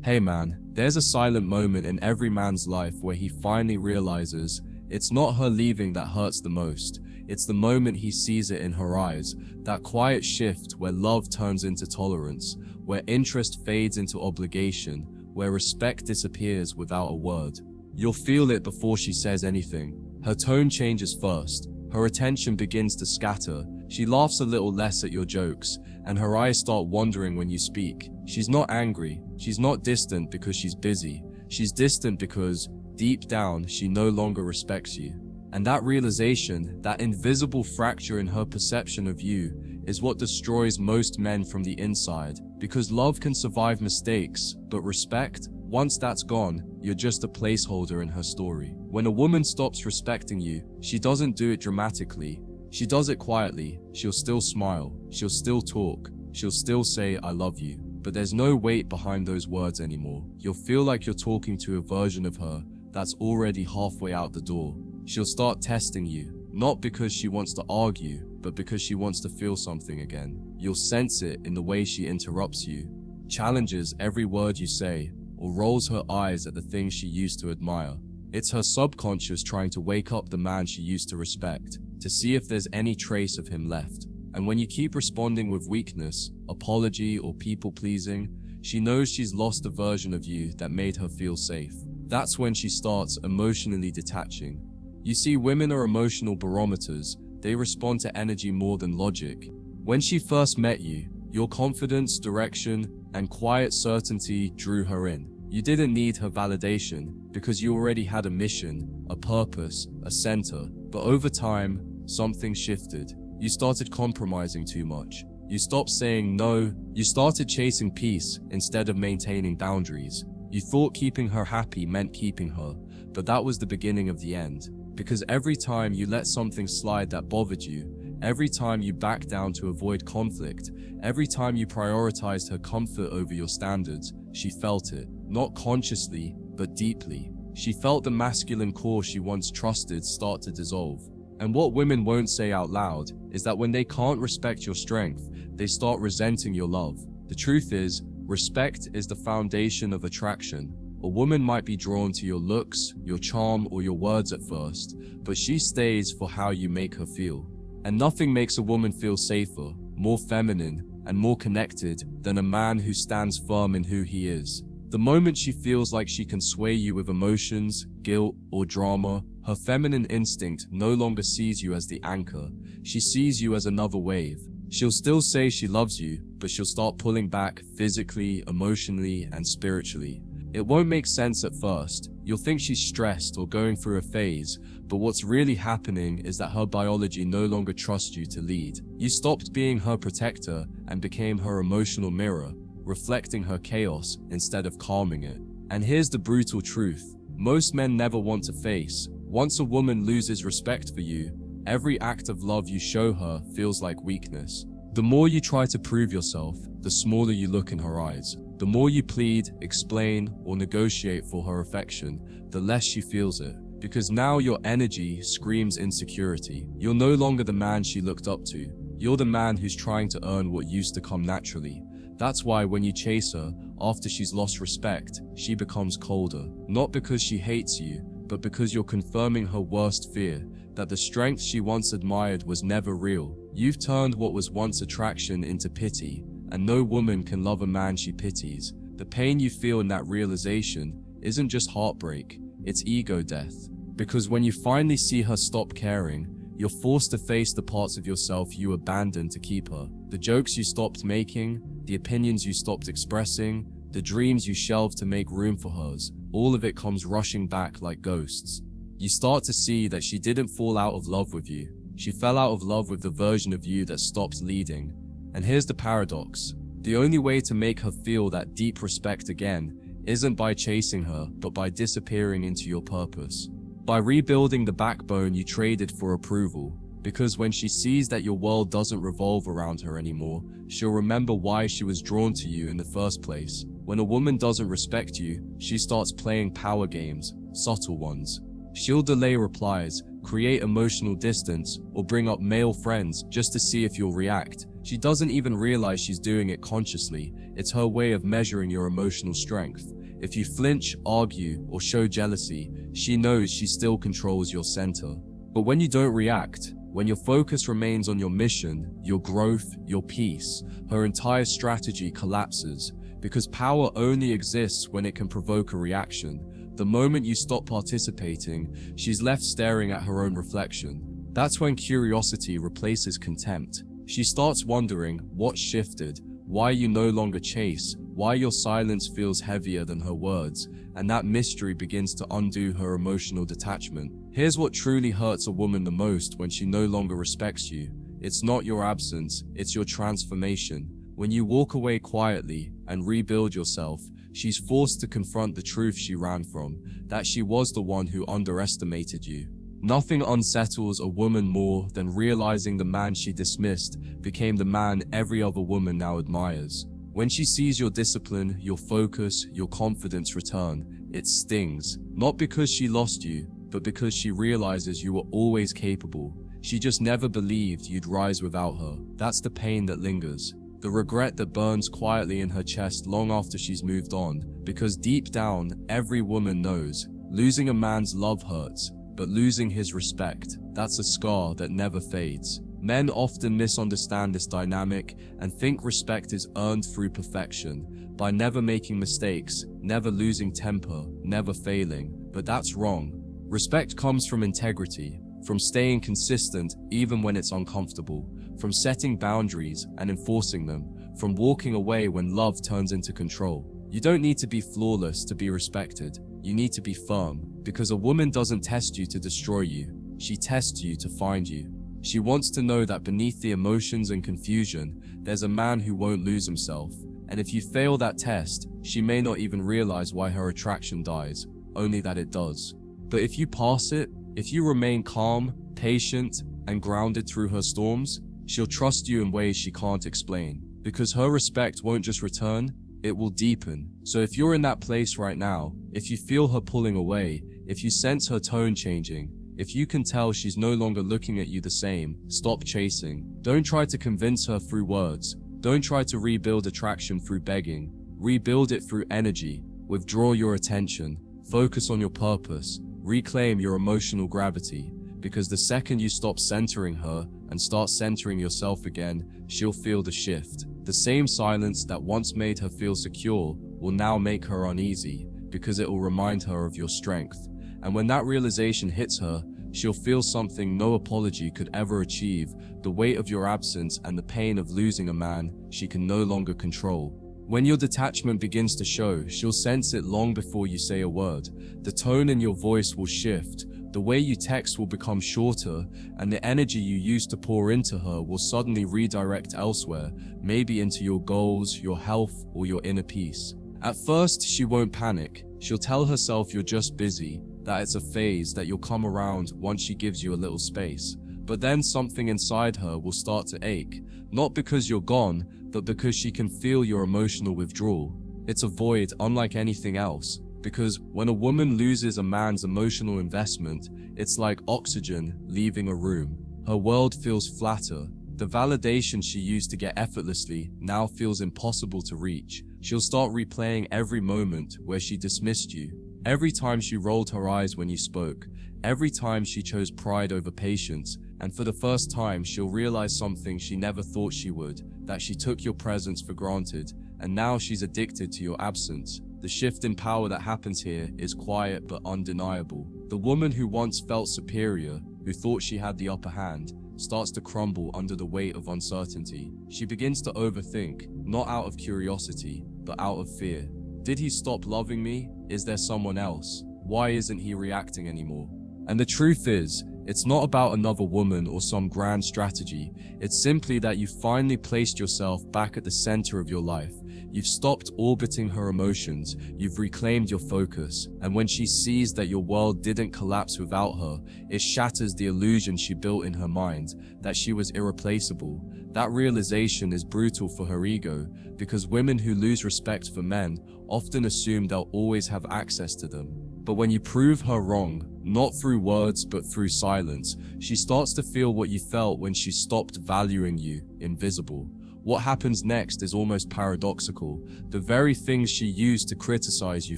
Hey man, there's a silent moment in every man's life where he finally realizes it's not her leaving that hurts the most. It's the moment he sees it in her eyes, that quiet shift where love turns into tolerance, where interest fades into obligation, where respect disappears without a word. You'll feel it before she says anything. Her tone changes first. Her attention begins to scatter. She laughs a little less at your jokes, and her eyes start wandering when you speak. She's not angry. She's not distant because she's busy. She's distant because, deep down, she no longer respects you. And that realization, that invisible fracture in her perception of you, is what destroys most men from the inside. Because love can survive mistakes, but respect, once that's gone, you're just a placeholder in her story. When a woman stops respecting you, she doesn't do it dramatically. She does it quietly. She'll still smile. She'll still talk. She'll still say, "I love you." But there's no weight behind those words anymore. You'll feel like you're talking to a version of her that's already halfway out the door. She'll start testing you, not because she wants to argue, but because she wants to feel something again. You'll sense it in the way she interrupts you, challenges every word you say, or rolls her eyes at the things she used to admire. It's her subconscious trying to wake up the man she used to respect, to see if there's any trace of him left. And when you keep responding with weakness, apology, or people-pleasing, she knows she's lost a version of you that made her feel safe. That's when she starts emotionally detaching. You see, women are emotional barometers. They respond to energy more than logic. When she first met you, your confidence, direction, and quiet certainty drew her in. You didn't need her validation because you already had a mission, a purpose, a center. But over time, something shifted. You started compromising too much. You stopped saying no. You started chasing peace instead of maintaining boundaries. You thought keeping her happy meant keeping her, but that was the beginning of the end. Because every time you let something slide that bothered you, every time you backed down to avoid conflict, every time you prioritized her comfort over your standards, she felt it. Not consciously, but deeply. She felt the masculine core she once trusted start to dissolve. And what women won't say out loud is that when they can't respect your strength, they start resenting your love. The truth is, respect is the foundation of attraction. A woman might be drawn to your looks, your charm, or your words at first, but she stays for how you make her feel. And nothing makes a woman feel safer, more feminine, and more connected than a man who stands firm in who he is. The moment she feels like she can sway you with emotions, guilt, or drama, her feminine instinct no longer sees you as the anchor. She sees you as another wave. She'll still say she loves you, but she'll start pulling back physically, emotionally, and spiritually. It won't make sense at first. You'll think she's stressed or going through a phase, but what's really happening is that her biology no longer trusts you to lead. You stopped being her protector and became her emotional mirror, reflecting her chaos instead of calming it. And here's the brutal truth. Most men never want to face. Once a woman loses respect for you, every act of love you show her feels like weakness. The more you try to prove yourself, the smaller you look in her eyes. The more you plead, explain, or negotiate for her affection, the less she feels it. Because now your energy screams insecurity. You're no longer the man she looked up to. You're the man who's trying to earn what used to come naturally. That's why when you chase her, after she's lost respect, she becomes colder. Not because she hates you, but because you're confirming her worst fear, that the strength she once admired was never real. You've turned what was once attraction into pity, and no woman can love a man she pities. The pain you feel in that realization isn't just heartbreak, it's ego death. Because when you finally see her stop caring, you're forced to face the parts of yourself you abandoned to keep her. The jokes you stopped making, the opinions you stopped expressing, the dreams you shelved to make room for hers, all of it comes rushing back like ghosts. You start to see that she didn't fall out of love with you. She fell out of love with the version of you that stopped leading. And here's the paradox. The only way to make her feel that deep respect again isn't by chasing her, but by disappearing into your purpose. By rebuilding the backbone you traded for approval. Because when she sees that your world doesn't revolve around her anymore, she'll remember why she was drawn to you in the first place. When a woman doesn't respect you, she starts playing power games, subtle ones. She'll delay replies, create emotional distance, or bring up male friends just to see if you'll react. She doesn't even realize she's doing it consciously. It's her way of measuring your emotional strength. If you flinch, argue, or show jealousy, she knows she still controls your center. But when you don't react, when your focus remains on your mission, your growth, your peace, her entire strategy collapses, because power only exists when it can provoke a reaction. The moment you stop participating, she's left staring at her own reflection. That's when curiosity replaces contempt. She starts wondering what shifted, why you no longer chase, why your silence feels heavier than her words, and that mystery begins to undo her emotional detachment. Here's what truly hurts a woman the most when she no longer respects you. It's not your absence, it's your transformation. When you walk away quietly and rebuild yourself, she's forced to confront the truth she ran from, that she was the one who underestimated you. Nothing unsettles a woman more than realizing the man she dismissed became the man every other woman now admires. When she sees your discipline, your focus, your confidence return, it stings. Not because she lost you, but because she realizes you were always capable. She just never believed you'd rise without her. That's the pain that lingers. The regret that burns quietly in her chest long after she's moved on. Because deep down, every woman knows, losing a man's love hurts, but losing his respect, that's a scar that never fades. Men often misunderstand this dynamic and think respect is earned through perfection, by never making mistakes, never losing temper, never failing. But that's wrong. Respect comes from integrity, from staying consistent even when it's uncomfortable, from setting boundaries and enforcing them, from walking away when love turns into control. You don't need to be flawless to be respected. You need to be firm, because a woman doesn't test you to destroy you. She tests you to find you. She wants to know that beneath the emotions and confusion, there's a man who won't lose himself. And if you fail that test, she may not even realize why her attraction dies, only that it does. But if you pass it, if you remain calm, patient, and grounded through her storms, she'll trust you in ways she can't explain. Because her respect won't just return, it will deepen. So if you're in that place right now, if you feel her pulling away, if you sense her tone changing, if you can tell she's no longer looking at you the same, stop chasing. Don't try to convince her through words. Don't try to rebuild attraction through begging. Rebuild it through energy. Withdraw your attention. Focus on your purpose. Reclaim your emotional gravity. Because the second you stop centering her and start centering yourself again, she'll feel the shift. The same silence that once made her feel secure will now make her uneasy, because it will remind her of your strength. And when that realization hits her, she'll feel something no apology could ever achieve, the weight of your absence and the pain of losing a man she can no longer control. When your detachment begins to show, she'll sense it long before you say a word. The tone in your voice will shift, the way you text will become shorter, and the energy you used to pour into her will suddenly redirect elsewhere, maybe into your goals, your health, or your inner peace. At first, she won't panic. She'll tell herself you're just busy, that it's a phase, that you'll come around once she gives you a little space. But then something inside her will start to ache, not because you're gone, but because she can feel your emotional withdrawal. It's a void unlike anything else, because when a woman loses a man's emotional investment, it's like oxygen leaving a room. Her world feels flatter. The validation she used to get effortlessly now feels impossible to reach. She'll start replaying every moment where she dismissed you, every time she rolled her eyes when you spoke, every time she chose pride over patience, and for the first time she'll realize something she never thought she would, that she took your presence for granted, and now she's addicted to your absence. The shift in power that happens here is quiet but undeniable. The woman who once felt superior, who thought she had the upper hand, starts to crumble under the weight of uncertainty. She begins to overthink, not out of curiosity, but out of fear. Did he stop loving me? Is there someone else? Why isn't he reacting anymore? And the truth is, it's not about another woman or some grand strategy. It's simply that you finally placed yourself back at the center of your life. You've stopped orbiting her emotions. You've reclaimed your focus. And when she sees that your world didn't collapse without her, it shatters the illusion she built in her mind, that she was irreplaceable. That realization is brutal for her ego, because women who lose respect for men often assume they'll always have access to them. But when you prove her wrong, not through words but through silence, she starts to feel what you felt when she stopped valuing you, invisible. What happens next is almost paradoxical. The very things she used to criticize you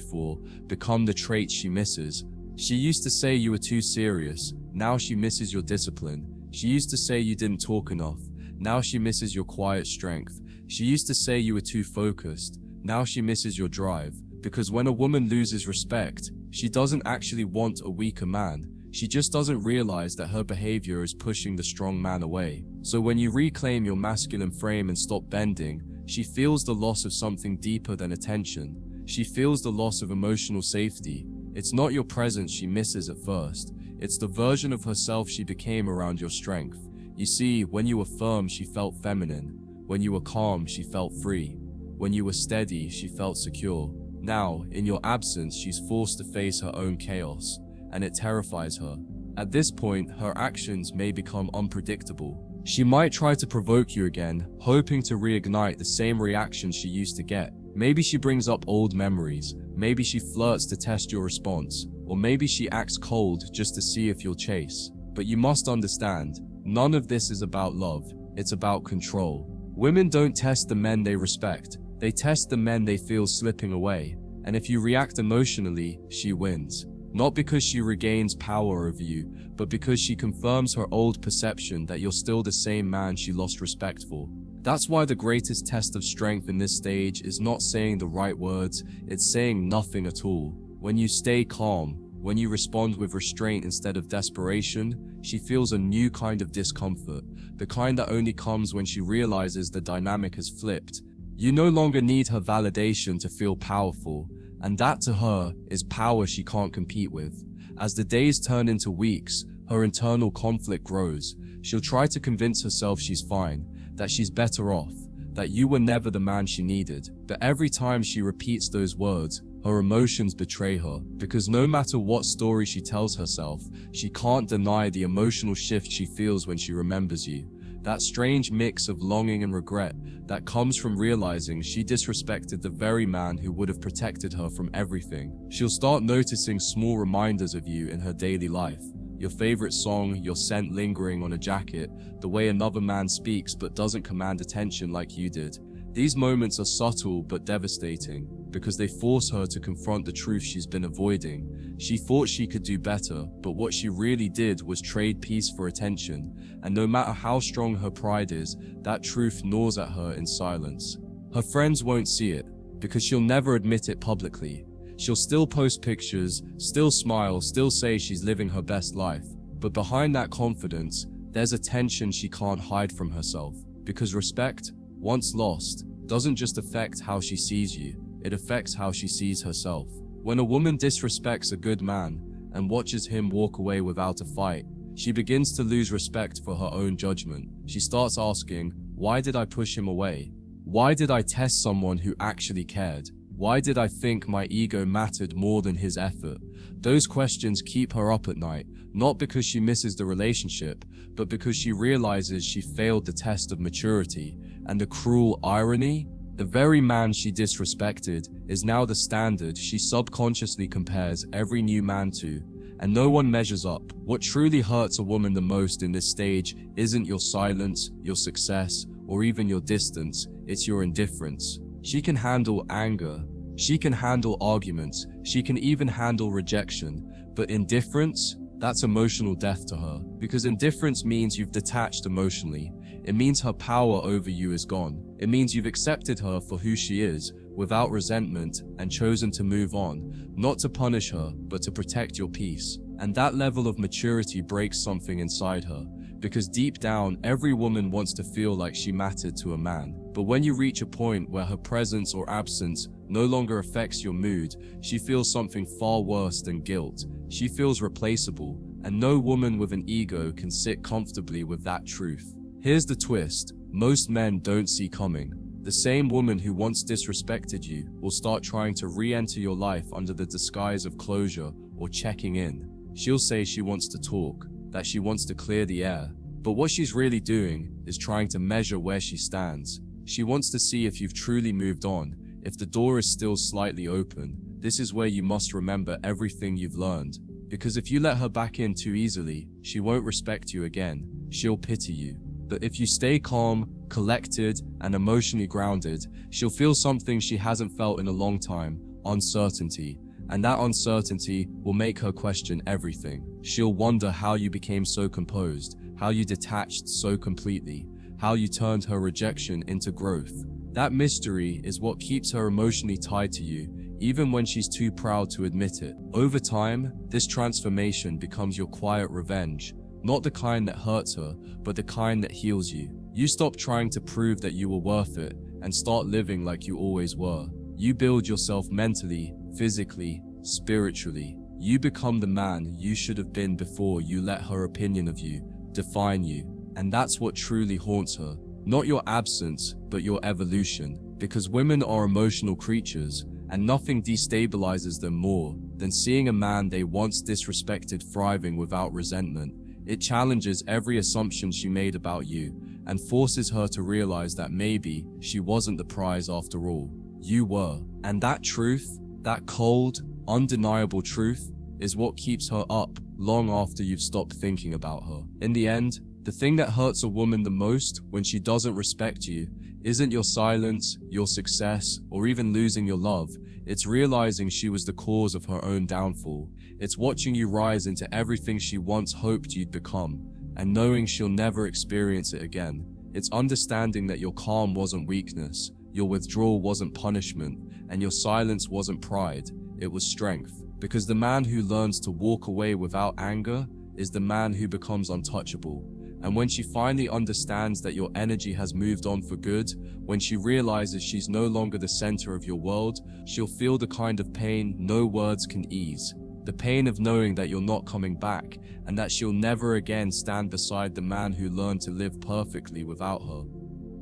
for become the traits she misses. She used to say you were too serious. Now she misses your discipline. She used to say you didn't talk enough. Now she misses your quiet strength. She used to say you were too focused. Now she misses your drive. Because when a woman loses respect, she doesn't actually want a weaker man. She just doesn't realize that her behavior is pushing the strong man away. So when you reclaim your masculine frame and stop bending, she feels the loss of something deeper than attention. She feels the loss of emotional safety. It's not your presence she misses at first. It's the version of herself she became around your strength. You see, when you were firm, she felt feminine. When you were calm, she felt free. When you were steady, she felt secure. Now, in your absence, she's forced to face her own chaos, and it terrifies her. At this point, her actions may become unpredictable. She might try to provoke you again, hoping to reignite the same reactions she used to get. Maybe she brings up old memories. Maybe she flirts to test your response. Or maybe she acts cold just to see if you'll chase. But you must understand, none of this is about love. It's about control. Women don't test the men they respect. They test the men they feel slipping away. And if you react emotionally, she wins. Not because she regains power over you, but because she confirms her old perception that you're still the same man she lost respect for. That's why the greatest test of strength in this stage is not saying the right words, it's saying nothing at all. When you stay calm, when you respond with restraint instead of desperation, she feels a new kind of discomfort, the kind that only comes when she realizes the dynamic has flipped. You no longer need her validation to feel powerful, and that to her is power she can't compete with. As the days turn into weeks, her internal conflict grows. She'll try to convince herself she's fine, that she's better off, that you were never the man she needed. But every time she repeats those words, her emotions betray her, because no matter what story she tells herself, she can't deny the emotional shift she feels when she remembers you. That strange mix of longing and regret that comes from realizing she disrespected the very man who would have protected her from everything. She'll start noticing small reminders of you in her daily life. Your favorite song, your scent lingering on a jacket, the way another man speaks but doesn't command attention like you did. These moments are subtle but devastating because they force her to confront the truth she's been avoiding. She thought she could do better, but what she really did was trade peace for attention. And no matter how strong her pride is, that truth gnaws at her in silence. Her friends won't see it because she'll never admit it publicly. She'll still post pictures, still smile, still say she's living her best life. But behind that confidence, there's a tension she can't hide from herself. Because respect, once lost, doesn't just affect how she sees you, it affects how she sees herself. When a woman disrespects a good man and watches him walk away without a fight, she begins to lose respect for her own judgment. She starts asking, why did I push him away? Why did I test someone who actually cared? Why did I think my ego mattered more than his effort? Those questions keep her up at night, not because she misses the relationship, but because she realizes she failed the test of maturity. And the cruel irony? The very man she disrespected is now the standard she subconsciously compares every new man to, and no one measures up. What truly hurts a woman the most in this stage isn't your silence, your success, or even your distance, it's your indifference. She can handle anger, she can handle arguments, she can even handle rejection, but indifference? That's emotional death to her, because indifference means you've detached emotionally. It means her power over you is gone. It means you've accepted her for who she is, without resentment, and chosen to move on, not to punish her, but to protect your peace. And that level of maturity breaks something inside her, because deep down, every woman wants to feel like she mattered to a man. But when you reach a point where her presence or absence no longer affects your mood, she feels something far worse than guilt. She feels replaceable, and no woman with an ego can sit comfortably with that truth. Here's the twist: most men don't see coming. The same woman who once disrespected you will start trying to re-enter your life under the disguise of closure or checking in. She'll say she wants to talk, that she wants to clear the air, but what she's really doing is trying to measure where she stands. She wants to see if you've truly moved on, if the door is still slightly open, this is where you must remember everything you've learned. Because if you let her back in too easily, she won't respect you again. She'll pity you. But if you stay calm, collected, and emotionally grounded, she'll feel something she hasn't felt in a long time: uncertainty. And that uncertainty will make her question everything. She'll wonder how you became so composed, how you detached so completely, how you turned her rejection into growth. That mystery is what keeps her emotionally tied to you, even when she's too proud to admit it. Over time, this transformation becomes your quiet revenge, not the kind that hurts her, but the kind that heals you. You stop trying to prove that you were worth it and start living like you always were. You build yourself mentally, physically, spiritually. You become the man you should have been before you let her opinion of you define you. And that's what truly haunts her. Not your absence, but your evolution. Because women are emotional creatures, and nothing destabilizes them more than seeing a man they once disrespected thriving without resentment. It challenges every assumption she made about you and forces her to realize that maybe she wasn't the prize after all. You were. And that truth, that cold, undeniable truth, is what keeps her up long after you've stopped thinking about her. In the end, the thing that hurts a woman the most when she doesn't respect you isn't your silence, your success, or even losing your love. It's realizing she was the cause of her own downfall. It's watching you rise into everything she once hoped you'd become, and knowing she'll never experience it again. It's understanding that your calm wasn't weakness, your withdrawal wasn't punishment, and your silence wasn't pride, it was strength. Because the man who learns to walk away without anger is the man who becomes untouchable. And when she finally understands that your energy has moved on for good, when she realizes she's no longer the center of your world, she'll feel the kind of pain no words can ease. The pain of knowing that you're not coming back, and that she'll never again stand beside the man who learned to live perfectly without her.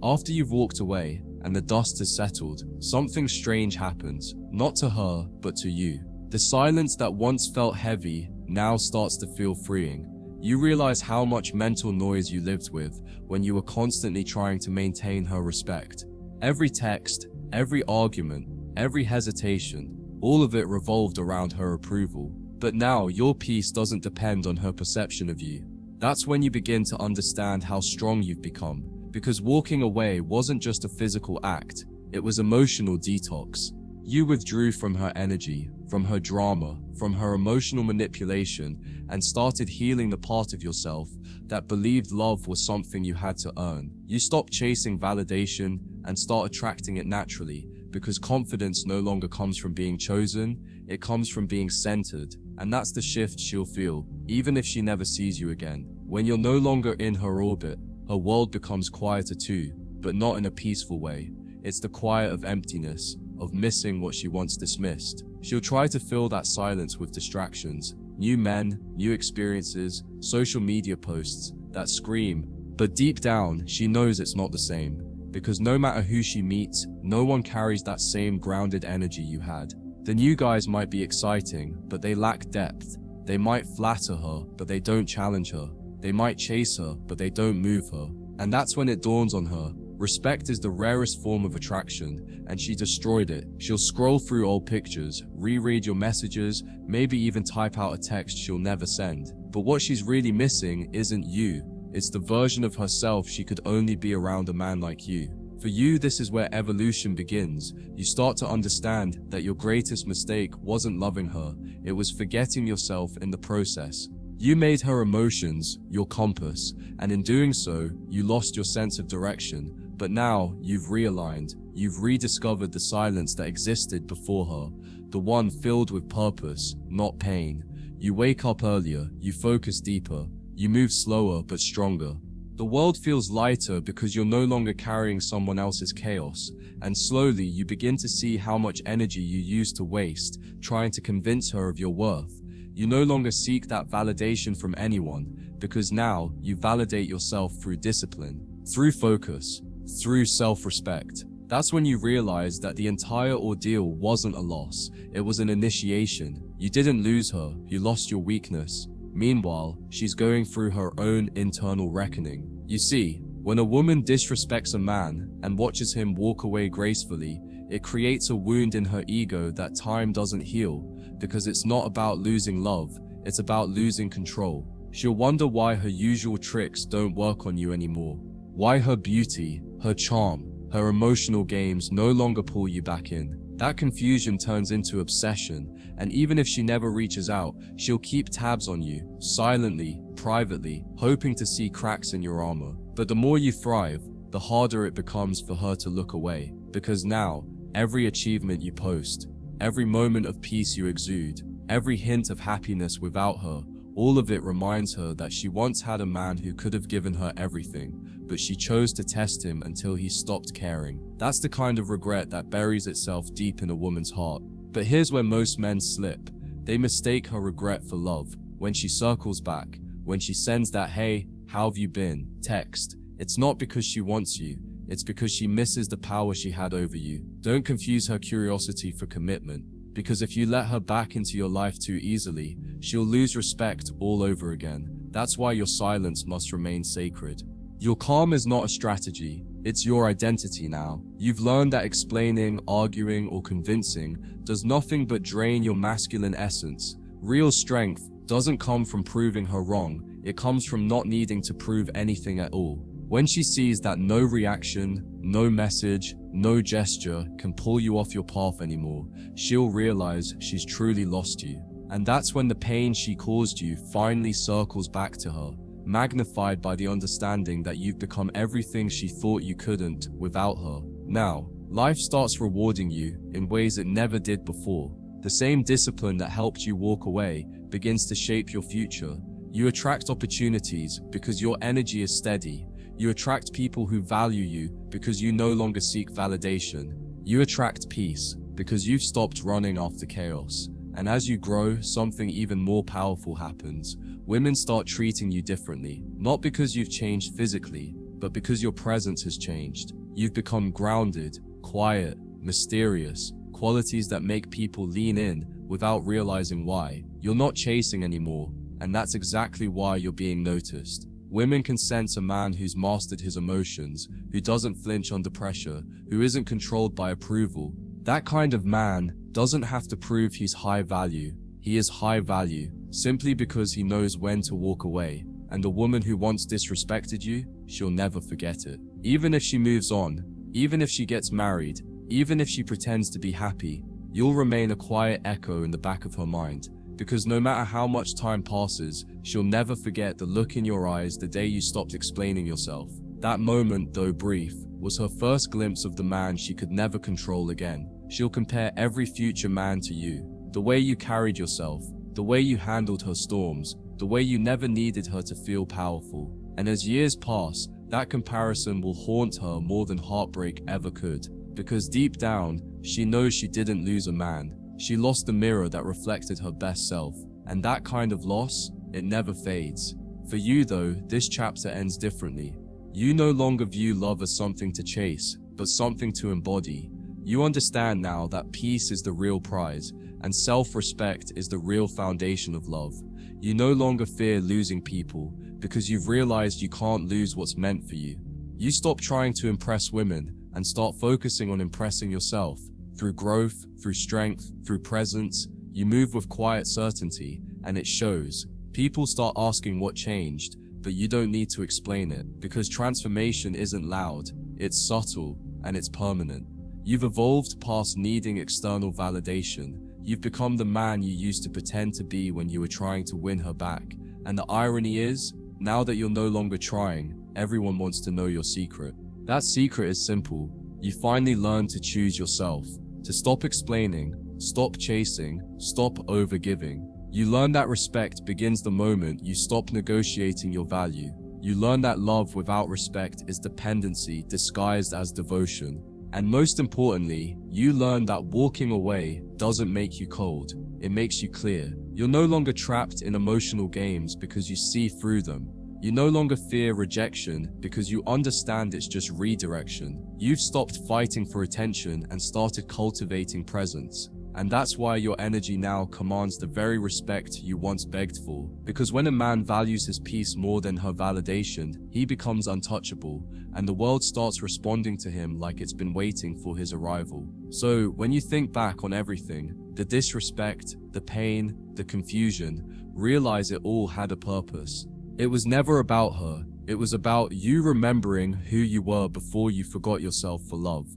After you've walked away, and the dust has settled, something strange happens, not to her, but to you. The silence that once felt heavy now starts to feel freeing. You realize how much mental noise you lived with when you were constantly trying to maintain her respect. Every text, every argument, every hesitation, all of it revolved around her approval. But now your peace doesn't depend on her perception of you. That's when you begin to understand how strong you've become, because walking away wasn't just a physical act, it was emotional detox. You withdrew from her energy, from her drama, from her emotional manipulation, and started healing the part of yourself that believed love was something you had to earn. You stopped chasing validation and start attracting it naturally, because confidence no longer comes from being chosen, it comes from being centered. And that's the shift she'll feel, even if she never sees you again. When you're no longer in her orbit, her world becomes quieter too, but not in a peaceful way. It's the quiet of emptiness, of missing what she once dismissed. She'll try to fill that silence with distractions, new men, new experiences, social media posts that scream. But deep down, she knows it's not the same, because no matter who she meets, no one carries that same grounded energy you had. The new guys might be exciting, but they lack depth. They might flatter her, but they don't challenge her. They might chase her, but they don't move her. And that's when it dawns on her. Respect is the rarest form of attraction, and she destroyed it. She'll scroll through old pictures, reread your messages, maybe even type out a text she'll never send. But what she's really missing isn't you. It's the version of herself she could only be around a man like you. For you, this is where evolution begins. You start to understand that your greatest mistake wasn't loving her, it was forgetting yourself in the process. You made her emotions your compass, and in doing so, you lost your sense of direction. But now, you've realigned, you've rediscovered the silence that existed before her, the one filled with purpose, not pain. You wake up earlier, you focus deeper, you move slower but stronger. The world feels lighter because you're no longer carrying someone else's chaos, and slowly you begin to see how much energy you used to waste trying to convince her of your worth. You no longer seek that validation from anyone, because now you validate yourself through discipline, through focus, through self-respect. That's when you realize that the entire ordeal wasn't a loss, it was an initiation. You didn't lose her, you lost your weakness. Meanwhile, she's going through her own internal reckoning. You see, when a woman disrespects a man and watches him walk away gracefully, It creates a wound in her ego that time doesn't heal, because it's not about losing love, it's about losing control. She'll wonder why her usual tricks don't work on you anymore. Why her beauty, her charm, her emotional games no longer pull you back in. That confusion turns into obsession, and even if she never reaches out, she'll keep tabs on you, silently, privately, hoping to see cracks in your armor. But the more you thrive, the harder it becomes for her to look away, because now, every achievement you post, every moment of peace you exude, every hint of happiness without her, all of it reminds her that she once had a man who could have given her everything, but she chose to test him until he stopped caring. That's the kind of regret that buries itself deep in a woman's heart. But here's where most men slip. They mistake her regret for love. When she circles back, when she sends that "Hey, how have you been?" text, it's not because she wants you, it's because she misses the power she had over you. Don't confuse her curiosity for commitment, because if you let her back into your life too easily, she'll lose respect all over again. That's why your silence must remain sacred. Your calm is not a strategy, it's your identity now. You've learned that explaining, arguing, or convincing does nothing but drain your masculine essence. Real strength doesn't come from proving her wrong, it comes from not needing to prove anything at all. When she sees that no reaction, no message, no gesture can pull you off your path anymore, she'll realize she's truly lost you. And that's when the pain she caused you finally circles back to her, magnified by the understanding that you've become everything she thought you couldn't without her. Now, life starts rewarding you in ways it never did before. The same discipline that helped you walk away begins to shape your future. You attract opportunities because your energy is steady. You attract people who value you because you no longer seek validation. You attract peace because you've stopped running after chaos. And as you grow, something even more powerful happens. Women start treating you differently, not because you've changed physically, but because your presence has changed. You've become grounded, quiet, mysterious, qualities that make people lean in without realizing why. You're not chasing anymore, and that's exactly why you're being noticed. Women can sense a man who's mastered his emotions, who doesn't flinch under pressure, who isn't controlled by approval. That kind of man doesn't have to prove he's high value. He is high value simply because he knows when to walk away. And a woman who once disrespected you, she'll never forget it. Even if she moves on, even if she gets married, even if she pretends to be happy, you'll remain a quiet echo in the back of her mind. Because no matter how much time passes, she'll never forget the look in your eyes the day you stopped explaining yourself. That moment, though brief, was her first glimpse of the man she could never control again. She'll compare every future man to you. The way you carried yourself, the way you handled her storms, the way you never needed her to feel powerful. And as years pass, that comparison will haunt her more than heartbreak ever could. Because deep down, she knows she didn't lose a man. She lost the mirror that reflected her best self. And that kind of loss, it never fades. For you though, this chapter ends differently. You no longer view love as something to chase, but something to embody. You understand now that peace is the real prize, and self-respect is the real foundation of love. You no longer fear losing people, because you've realized you can't lose what's meant for you. You stop trying to impress women, and start focusing on impressing yourself. Through growth, through strength, through presence, you move with quiet certainty, and it shows. People start asking what changed, but you don't need to explain it, because transformation isn't loud, it's subtle, and it's permanent. You've evolved past needing external validation. You've become the man you used to pretend to be when you were trying to win her back. And the irony is, now that you're no longer trying, everyone wants to know your secret. That secret is simple. You finally learn to choose yourself, to stop explaining, stop chasing, stop overgiving. You learn that respect begins the moment you stop negotiating your value. You learn that love without respect is dependency disguised as devotion. And most importantly, you learn that walking away doesn't make you cold, it makes you clear. You're no longer trapped in emotional games because you see through them. You no longer fear rejection because you understand it's just redirection. You've stopped fighting for attention and started cultivating presence. And that's why your energy now commands the very respect you once begged for. Because when a man values his peace more than her validation, he becomes untouchable, and the world starts responding to him like it's been waiting for his arrival. So, when you think back on everything, the disrespect, the pain, the confusion, realize it all had a purpose. It was never about her. It was about you remembering who you were before you forgot yourself for love.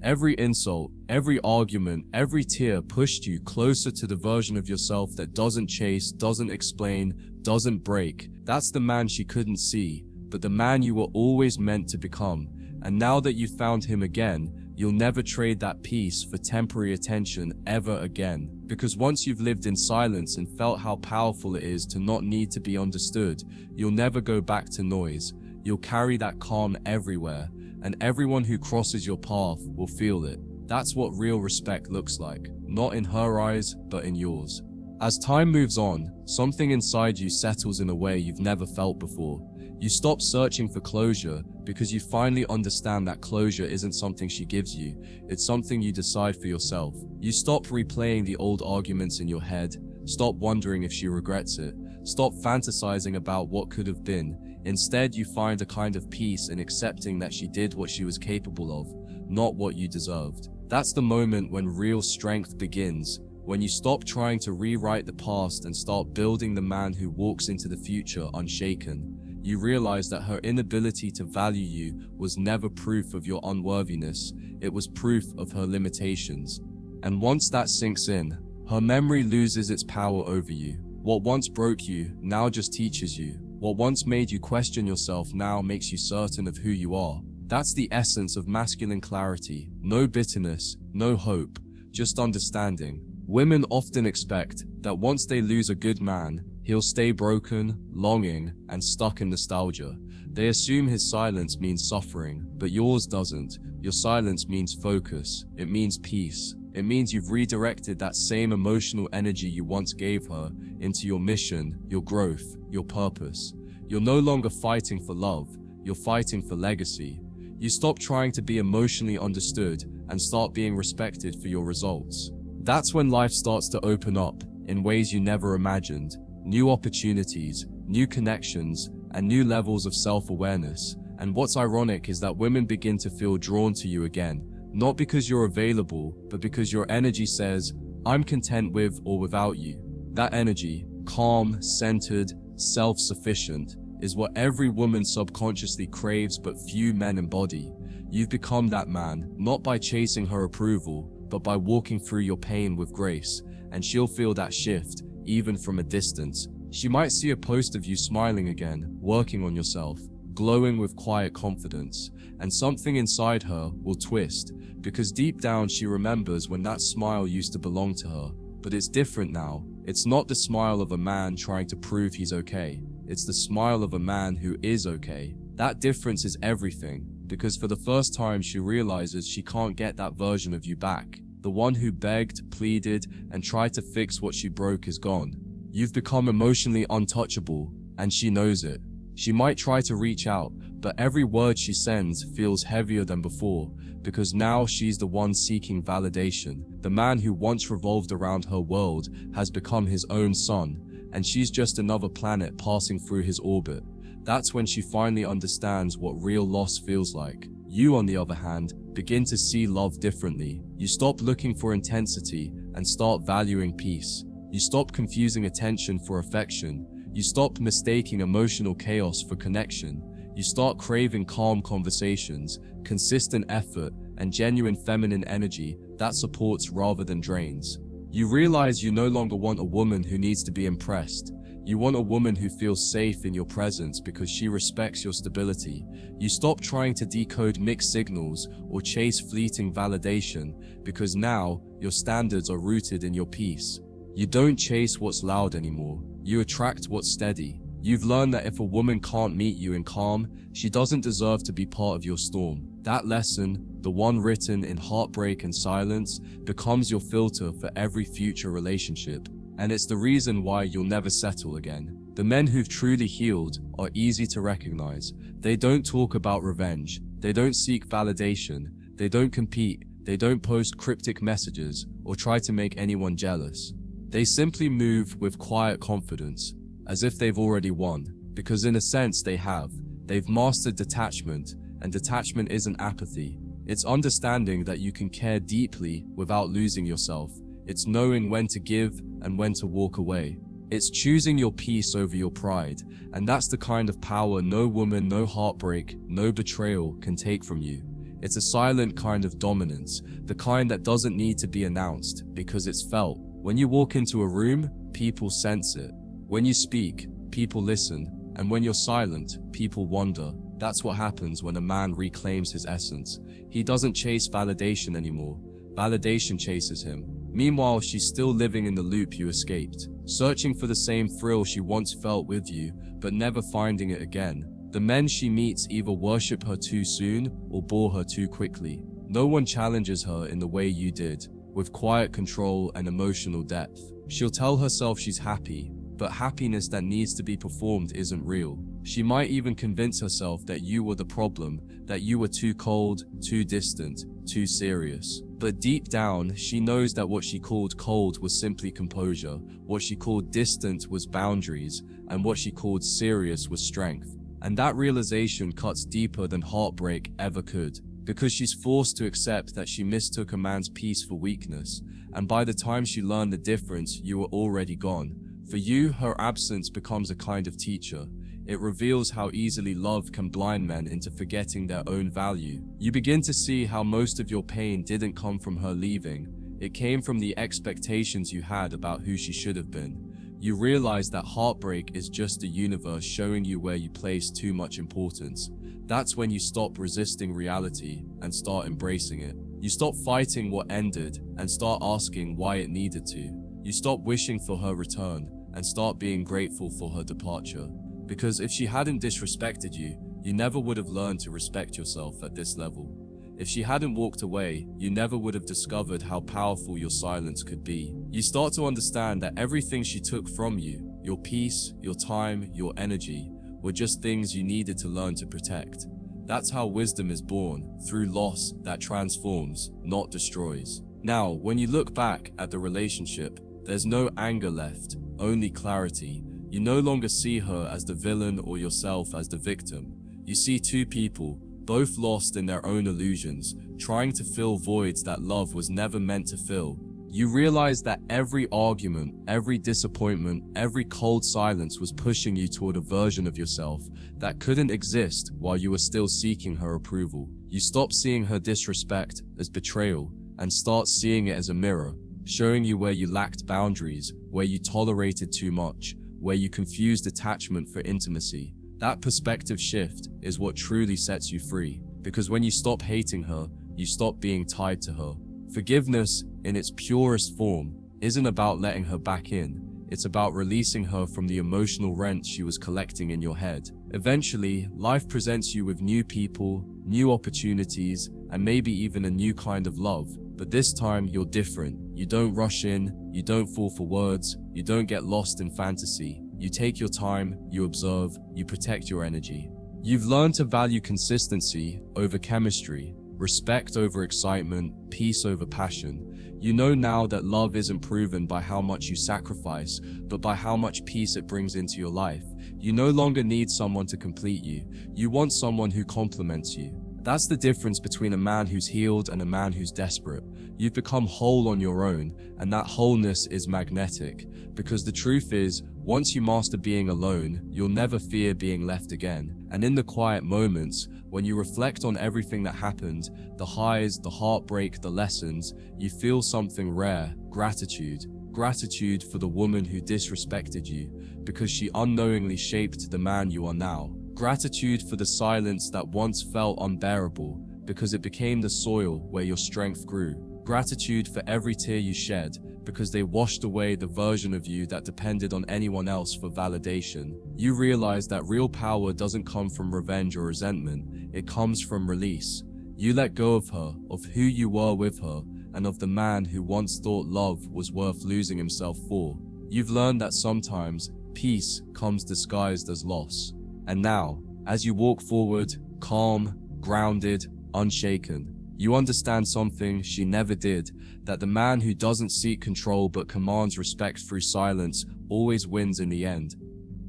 Every insult, every argument, every tear pushed you closer to the version of yourself that doesn't chase, doesn't explain, doesn't break. That's the man she couldn't see, but the man you were always meant to become. And now that you found him again, you'll never trade that peace for temporary attention ever again. Because once you've lived in silence and felt how powerful it is to not need to be understood, you'll never go back to noise. You'll carry that calm everywhere, and everyone who crosses your path will feel it. That's what real respect looks like, not in her eyes, but in yours. As time moves on, something inside you settles in a way you've never felt before. You stop searching for closure because you finally understand that closure isn't something she gives you, it's something you decide for yourself. You stop replaying the old arguments in your head, stop wondering if she regrets it, stop fantasizing about what could have been. Instead, you find a kind of peace in accepting that she did what she was capable of, not what you deserved. That's the moment when real strength begins, when you stop trying to rewrite the past and start building the man who walks into the future unshaken. You realize that her inability to value you was never proof of your unworthiness, it was proof of her limitations. And once that sinks in, her memory loses its power over you. What once broke you now just teaches you. What once made you question yourself now makes you certain of who you are. That's the essence of masculine clarity. No bitterness, no hope, just understanding. Women often expect that once they lose a good man, he'll stay broken, longing, and stuck in nostalgia. They assume his silence means suffering, but yours doesn't. Your silence means focus. It means peace. It means you've redirected that same emotional energy you once gave her into your mission, your growth, your purpose. You're no longer fighting for love, you're fighting for legacy. You stop trying to be emotionally understood and start being respected for your results. That's when life starts to open up in ways you never imagined. New opportunities, new connections, and new levels of self-awareness. And what's ironic is that women begin to feel drawn to you again, not because you're available, but because your energy says, I'm content with or without you. That energy, calm, centered, self-sufficient, is what every woman subconsciously craves but few men embody. You've become that man, not by chasing her approval, but by walking through your pain with grace, and she'll feel that shift, even from a distance. She might see a post of you smiling again, working on yourself, glowing with quiet confidence, and something inside her will twist, because deep down she remembers when that smile used to belong to her. But it's different now. It's not the smile of a man trying to prove he's okay. It's the smile of a man who is okay. That difference is everything, because for the first time she realizes she can't get that version of you back. The one who begged, pleaded, and tried to fix what she broke is gone. You've become emotionally untouchable, and she knows it. She might try to reach out, but every word she sends feels heavier than before, because now she's the one seeking validation. The man who once revolved around her world has become his own sun, and she's just another planet passing through his orbit. That's when she finally understands what real loss feels like. You, on the other hand, begin to see love differently. You stop looking for intensity and start valuing peace. You stop confusing attention for affection. You stop mistaking emotional chaos for connection. You start craving calm conversations, consistent effort, and genuine feminine energy that supports rather than drains. You realize you no longer want a woman who needs to be impressed. You want a woman who feels safe in your presence because she respects your stability. You stop trying to decode mixed signals or chase fleeting validation because now your standards are rooted in your peace. You don't chase what's loud anymore. You attract what's steady. You've learned that if a woman can't meet you in calm, she doesn't deserve to be part of your storm. That lesson, the one written in heartbreak and silence, becomes your filter for every future relationship. And it's the reason why you'll never settle again. The men who've truly healed are easy to recognize. They don't talk about revenge. They don't seek validation. They don't compete. They don't post cryptic messages or try to make anyone jealous. They simply move with quiet confidence, as if they've already won, because in a sense they have. They've mastered detachment, and detachment isn't apathy. It's understanding that you can care deeply without losing yourself. It's knowing when to give and when to walk away. It's choosing your peace over your pride, and that's the kind of power no woman, no heartbreak, no betrayal can take from you. It's a silent kind of dominance, the kind that doesn't need to be announced because it's felt. When you walk into a room, people sense it. When you speak, people listen, and when you're silent, people wonder. That's what happens when a man reclaims his essence. He doesn't chase validation anymore. Validation chases him. Meanwhile, she's still living in the loop you escaped, searching for the same thrill she once felt with you, but never finding it again. The men she meets either worship her too soon or bore her too quickly. No one challenges her in the way you did, with quiet control and emotional depth. She'll tell herself she's happy, but happiness that needs to be performed isn't real. She might even convince herself that you were the problem, that you were too cold, too distant, too serious. But deep down, she knows that what she called cold was simply composure, what she called distant was boundaries, and what she called serious was strength. And that realization cuts deeper than heartbreak ever could, because she's forced to accept that she mistook a man's peace for weakness, and by the time she learned the difference, you were already gone. For you, her absence becomes a kind of teacher. It reveals how easily love can blind men into forgetting their own value. You begin to see how most of your pain didn't come from her leaving. It came from the expectations you had about who she should have been. You realize that heartbreak is just the universe showing you where you place too much importance. That's when you stop resisting reality and start embracing it. You stop fighting what ended and start asking why it needed to. You stop wishing for her return and start being grateful for her departure. Because if she hadn't disrespected you, you never would have learned to respect yourself at this level. If she hadn't walked away, you never would have discovered how powerful your silence could be. You start to understand that everything she took from you, your peace, your time, your energy, were just things you needed to learn to protect. That's how wisdom is born, through loss that transforms, not destroys. Now, when you look back at the relationship, there's no anger left, only clarity. You no longer see her as the villain or yourself as the victim. You see two people, both lost in their own illusions, trying to fill voids that love was never meant to fill. You realize that every argument, every disappointment, every cold silence was pushing you toward a version of yourself that couldn't exist while you were still seeking her approval. You stop seeing her disrespect as betrayal and start seeing it as a mirror, showing you where you lacked boundaries, where you tolerated too much, where you confused attachment for intimacy. That perspective shift is what truly sets you free, because when you stop hating her, you stop being tied to her. Forgiveness, in its purest form, isn't about letting her back in. It's about releasing her from the emotional rent she was collecting in your head. Eventually, life presents you with new people, new opportunities, and maybe even a new kind of love. But this time, you're different. You don't rush in, you don't fall for words, you don't get lost in fantasy. You take your time, you observe, you protect your energy. You've learned to value consistency over chemistry, respect over excitement, peace over passion. You know now that love isn't proven by how much you sacrifice, but by how much peace it brings into your life. You no longer need someone to complete you. You want someone who complements you. That's the difference between a man who's healed and a man who's desperate. You've become whole on your own, and that wholeness is magnetic. Because the truth is, once you master being alone, you'll never fear being left again. And in the quiet moments, when you reflect on everything that happened, the highs, the heartbreak, the lessons, you feel something rare, gratitude. Gratitude for the woman who disrespected you, because she unknowingly shaped the man you are now. Gratitude for the silence that once felt unbearable, because it became the soil where your strength grew. Gratitude for every tear you shed, because they washed away the version of you that depended on anyone else for validation. You realize that real power doesn't come from revenge or resentment, it comes from release. You let go of her, of who you were with her, and of the man who once thought love was worth losing himself for. You've learned that sometimes peace comes disguised as loss. And now, as you walk forward, calm, grounded, unshaken, You understand something she never did, that the man who doesn't seek control but commands respect through silence always wins in the end.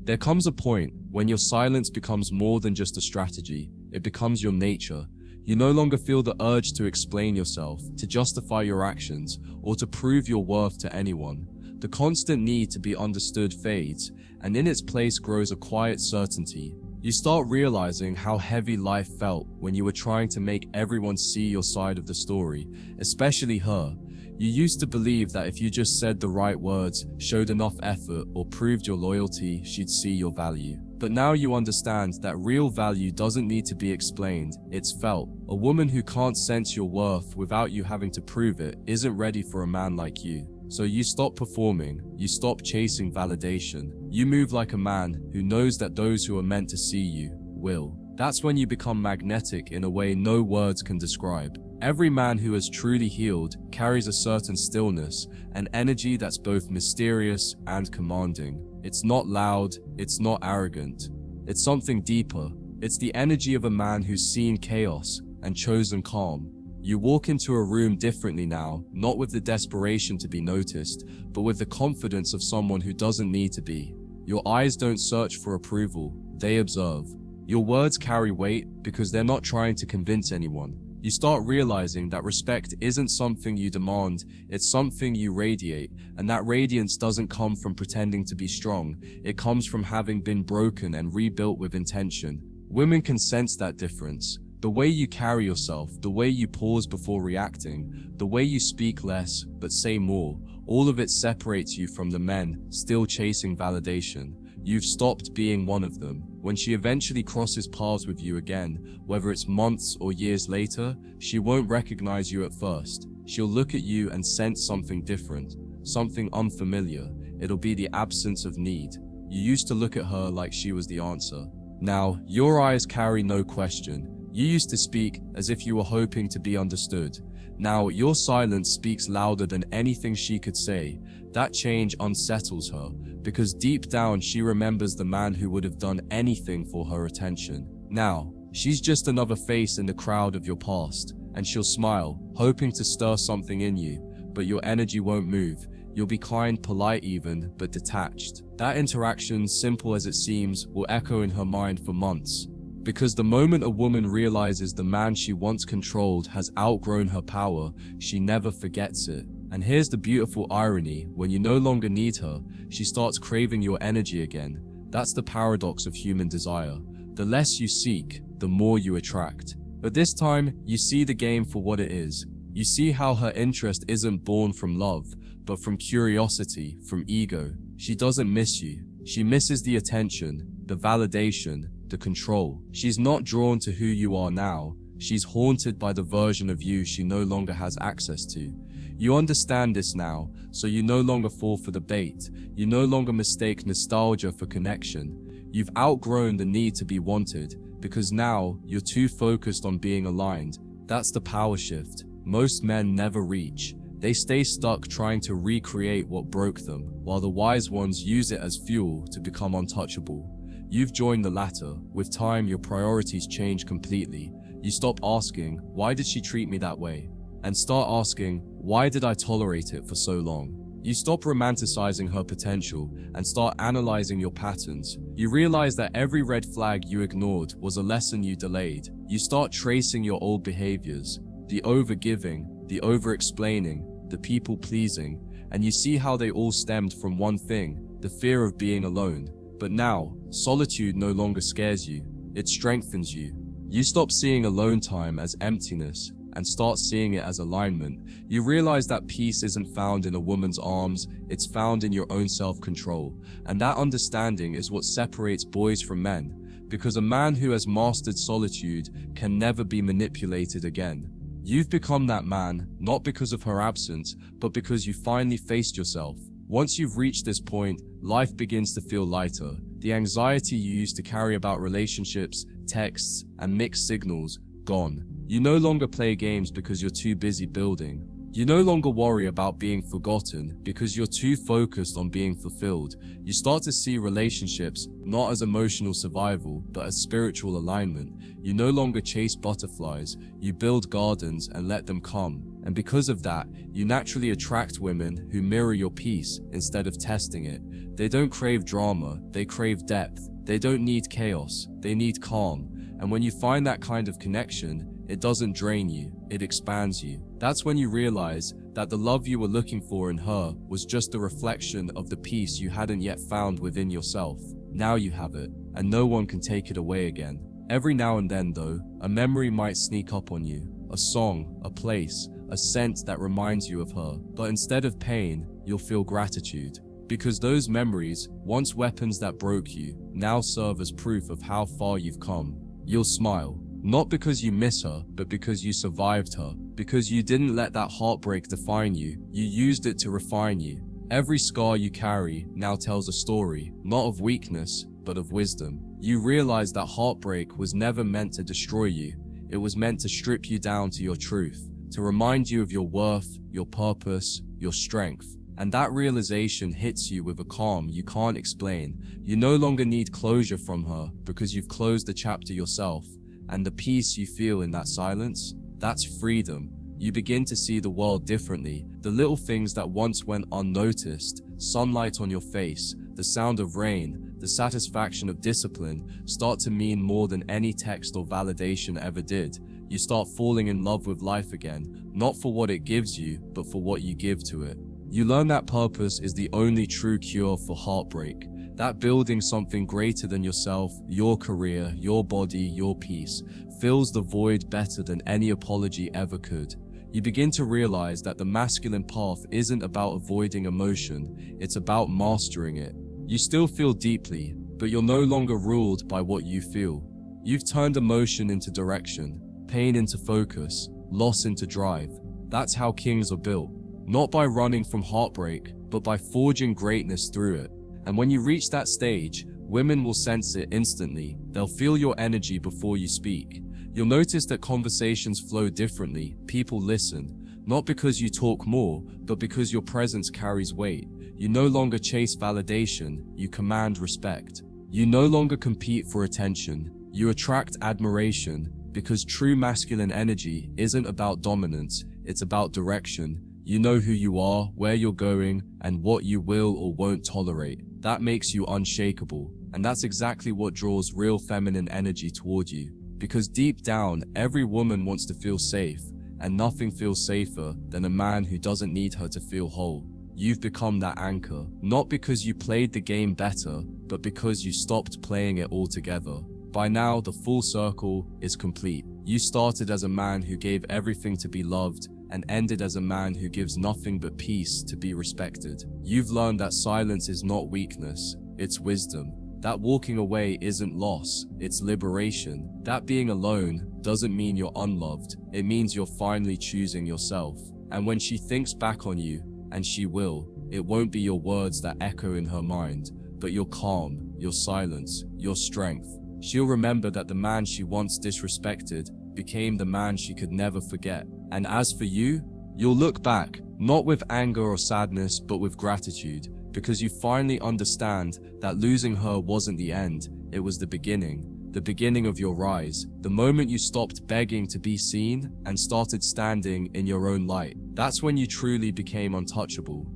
There comes a point when your silence becomes more than just a strategy. It becomes your nature. You no longer feel the urge to explain yourself, to justify your actions, or to prove your worth to anyone. The constant need to be understood fades, and in its place grows a quiet certainty. You start realizing how heavy life felt when you were trying to make everyone see your side of the story, especially her. You used to believe that if you just said the right words, showed enough effort, or proved your loyalty, she'd see your value. But now you understand that real value doesn't need to be explained, it's felt. A woman who can't sense your worth without you having to prove it isn't ready for a man like you. So you stop performing, you stop chasing validation. You move like a man who knows that those who are meant to see you will. That's when you become magnetic in a way no words can describe. Every man who has truly healed carries a certain stillness, an energy that's both mysterious and commanding. It's not loud, it's not arrogant. It's something deeper. It's the energy of a man who's seen chaos and chosen calm. You walk into a room differently now, not with the desperation to be noticed, but with the confidence of someone who doesn't need to be. Your eyes don't search for approval, they observe. Your words carry weight because they're not trying to convince anyone. You start realizing that respect isn't something you demand, it's something you radiate, and that radiance doesn't come from pretending to be strong, it comes from having been broken and rebuilt with intention. Women can sense that difference. The way you carry yourself, the way you pause before reacting, the way you speak less but say more, all of it separates you from the men still chasing validation. You've stopped being one of them. When she eventually crosses paths with you again, whether it's months or years later, she won't recognize you at first. She'll look at you and sense something different, something unfamiliar. It'll be the absence of need. You used to look at her like she was the answer. Now, your eyes carry no question. You used to speak as if you were hoping to be understood. Now, your silence speaks louder than anything she could say. That change unsettles her, because deep down she remembers the man who would have done anything for her attention. Now, she's just another face in the crowd of your past, and she'll smile, hoping to stir something in you, but your energy won't move. You'll be kind, polite even, but detached. That interaction, simple as it seems, will echo in her mind for months. Because the moment a woman realizes the man she once controlled has outgrown her power, she never forgets it. And here's the beautiful irony: when you no longer need her, she starts craving your energy again. That's the paradox of human desire. The less you seek, the more you attract. But this time, you see the game for what it is. You see how her interest isn't born from love, but from curiosity, from ego. She doesn't miss you. She misses the attention, the validation, the control. She's not drawn to who you are now. She's haunted by the version of you she no longer has access to. You understand this now, so you no longer fall for the bait. You no longer mistake nostalgia for connection. You've outgrown the need to be wanted, because now you're too focused on being aligned. That's the power shift most men never reach. They stay stuck trying to recreate what broke them, while the wise ones use it as fuel to become untouchable. You've joined the latter. With time, your priorities change completely. You stop asking, why did she treat me that way? And start asking, why did I tolerate it for so long? You stop romanticizing her potential and start analyzing your patterns. You realize that every red flag you ignored was a lesson you delayed. You start tracing your old behaviors, the overgiving, the over-explaining, the people-pleasing, and you see how they all stemmed from one thing, the fear of being alone. But now, solitude no longer scares you, it strengthens you. You stop seeing alone time as emptiness and start seeing it as alignment. You realize that peace isn't found in a woman's arms, it's found in your own self-control. And that understanding is what separates boys from men, because a man who has mastered solitude can never be manipulated again. You've become that man, not because of her absence, but because you finally faced yourself. Once you've reached this point, life begins to feel lighter. The anxiety you used to carry about relationships, texts, and mixed signals, gone. You no longer play games because you're too busy building. You no longer worry about being forgotten because you're too focused on being fulfilled. You start to see relationships not as emotional survival, but as spiritual alignment. You no longer chase butterflies, you build gardens and let them come. And because of that, you naturally attract women who mirror your peace instead of testing it. They don't crave drama, they crave depth. They don't need chaos, they need calm. And when you find that kind of connection, it doesn't drain you, it expands you. That's when you realize that the love you were looking for in her was just a reflection of the peace you hadn't yet found within yourself. Now you have it, and no one can take it away again. Every now and then, though, a memory might sneak up on you. A song, a place, a scent that reminds you of her. But instead of pain, you'll feel gratitude. Because those memories, once weapons that broke you, now serve as proof of how far you've come. You'll smile. Not because you miss her, but because you survived her. Because you didn't let that heartbreak define you, you used it to refine you. Every scar you carry now tells a story, not of weakness, but of wisdom. You realize that heartbreak was never meant to destroy you. It was meant to strip you down to your truth, to remind you of your worth, your purpose, your strength. And that realization hits you with a calm you can't explain. You no longer need closure from her because you've closed the chapter yourself. And the peace you feel in that silence, that's freedom. You begin to see the world differently. The little things that once went unnoticed, sunlight on your face, the sound of rain, the satisfaction of discipline, start to mean more than any text or validation ever did. You start falling in love with life again, not for what it gives you, but for what you give to it. You learn that purpose is the only true cure for heartbreak. That building something greater than yourself, your career, your body, your peace, fills the void better than any apology ever could. You begin to realize that the masculine path isn't about avoiding emotion, it's about mastering it. You still feel deeply, but you're no longer ruled by what you feel. You've turned emotion into direction, pain into focus, loss into drive. That's how kings are built. Not by running from heartbreak, but by forging greatness through it. And when you reach that stage, women will sense it instantly. They'll feel your energy before you speak. You'll notice that conversations flow differently. People listen, not because you talk more, but because your presence carries weight. You no longer chase validation, you command respect. You no longer compete for attention, you attract admiration, because true masculine energy isn't about dominance, it's about direction. You know who you are, where you're going, and what you will or won't tolerate. That makes you unshakable, and that's exactly what draws real feminine energy toward you. Because deep down, every woman wants to feel safe, and nothing feels safer than a man who doesn't need her to feel whole. You've become that anchor, not because you played the game better, but because you stopped playing it altogether. By now, the full circle is complete. You started as a man who gave everything to be loved, and ended as a man who gives nothing but peace to be respected. You've learned that silence is not weakness, it's wisdom. That walking away isn't loss, it's liberation. That being alone doesn't mean you're unloved, it means you're finally choosing yourself. And when she thinks back on you, and she will, it won't be your words that echo in her mind, but your calm, your silence, your strength. She'll remember that the man she once disrespected became the man she could never forget. And as for you, you'll look back, not with anger or sadness, but with gratitude, because you finally understand that losing her wasn't the end, it was the beginning of your rise, the moment you stopped begging to be seen and started standing in your own light. That's when you truly became untouchable.